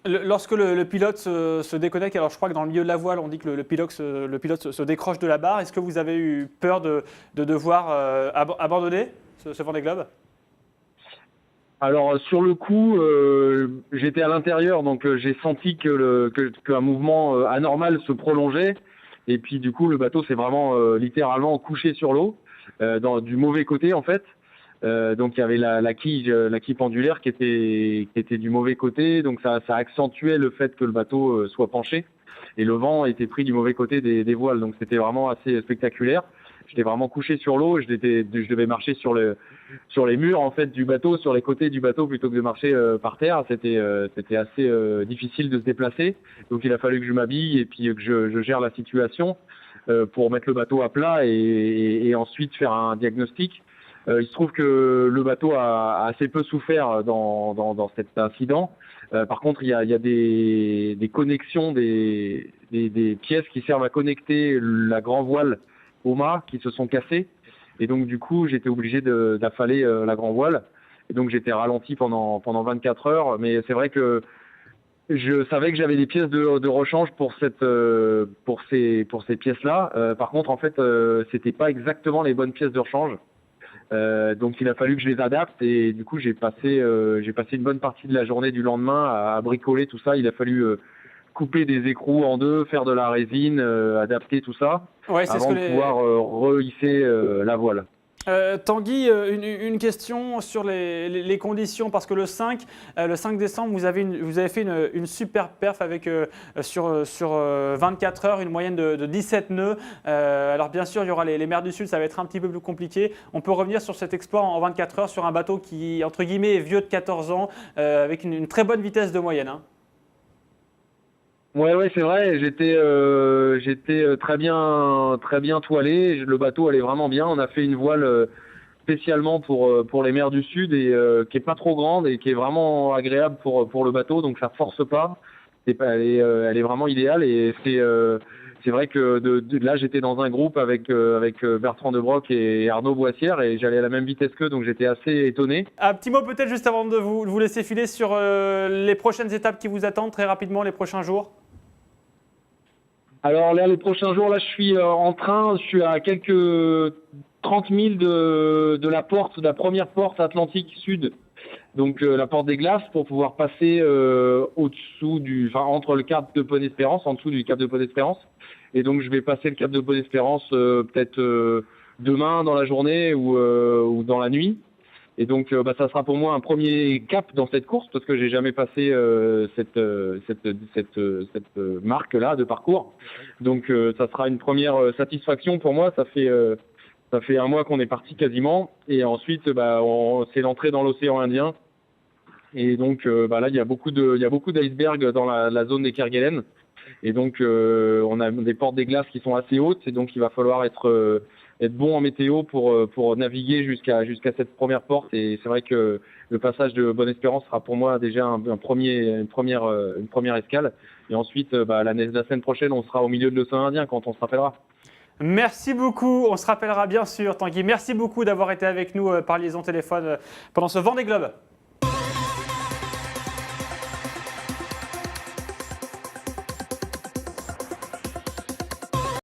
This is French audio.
Lorsque le pilote se déconnecte, alors je crois que dans le milieu de la voile, on dit que le pilote se décroche de la barre. Est-ce que vous avez eu peur de devoir abandonner ce Vendée Globe? Alors sur le coup, j'étais à l'intérieur, donc j'ai senti qu'un mouvement anormal se prolongeait. Et puis du coup, le bateau s'est vraiment littéralement couché sur l'eau, du mauvais côté en fait. Donc il y avait la quille pendulaire qui était du mauvais côté, donc ça accentuait le fait que le bateau soit penché. Et le vent était pris du mauvais côté des voiles, donc c'était vraiment assez spectaculaire. J'étais vraiment couché sur l'eau, je devais marcher sur les murs en fait du bateau, sur les côtés du bateau plutôt que de marcher par terre. C'était assez difficile de se déplacer. Donc il a fallu que je m'habille et puis que je gère la situation pour mettre le bateau à plat et ensuite faire un diagnostic. Il se trouve que le bateau a assez peu souffert dans cet incident. Par contre, il y a des connexions, des pièces qui servent à connecter la grand voile au mât qui se sont cassées. Et donc, du coup, j'étais obligé d'affaler la grand voile. Et donc, j'étais ralenti pendant 24 heures. Mais c'est vrai que je savais que j'avais des pièces de rechange pour ces pièces-là. Par contre, en fait, c'était pas exactement les bonnes pièces de rechange. Donc il a fallu que je les adapte et du coup j'ai passé une bonne partie de la journée du lendemain à bricoler tout ça. Il a fallu couper des écrous en deux, faire de la résine, adapter tout ça Ouais, c'est ce avant que de pouvoir rehisser la voile. Tanguy, une question sur les conditions, parce que le 5 décembre, vous avez fait une super perf avec, sur 24 heures, une moyenne de 17 nœuds. Alors bien sûr, il y aura les mers du Sud, ça va être un petit peu plus compliqué. On peut revenir sur cet exploit en 24 heures sur un bateau qui, entre guillemets, est vieux de 14 ans, avec une très bonne vitesse de moyenne, hein. Ouais, c'est vrai. J'étais très bien toilé. Le bateau allait vraiment bien. On a fait une voile spécialement pour les mers du Sud et qui est pas trop grande et qui est vraiment agréable pour le bateau. Donc ça force pas. Elle est vraiment idéale et c'est vrai que là j'étais dans un groupe avec Bertrand Debroc et Arnaud Boissière et j'allais à la même vitesse qu'eux, donc j'étais assez étonné. Un petit mot peut-être juste avant de vous laisser filer sur les prochaines étapes qui vous attendent très rapidement les prochains jours. Alors là, les prochains jours, là, je suis en train, je suis à quelques 30 000 de de la première porte Atlantique Sud, donc la porte des Glaces, pour pouvoir passer entre le cap de Bonne-Espérance, en dessous du cap de Bonne-Espérance. Et donc, je vais passer le cap de Bonne-Espérance peut-être demain dans la journée ou dans la nuit. Et donc, ça sera pour moi un premier cap dans cette course parce que j'ai jamais passé cette marque-là de parcours. Donc, ça sera une première satisfaction pour moi. Ça fait un mois qu'on est parti quasiment. Et ensuite, c'est l'entrée dans l'océan Indien. Et donc, là, il y a beaucoup d'icebergs dans la zone des Kerguelen. Et donc, on a des portes des glaces qui sont assez hautes. Et donc, il va falloir être bon en météo pour naviguer jusqu'à cette première porte. Et c'est vrai que le passage de Bonne-Espérance sera pour moi déjà une première escale. Et ensuite, la semaine prochaine, on sera au milieu de l'océan Indien quand on se rappellera. Merci beaucoup, on se rappellera bien sûr Tanguy. Merci beaucoup d'avoir été avec nous par liaison téléphone pendant ce Vendée Globe.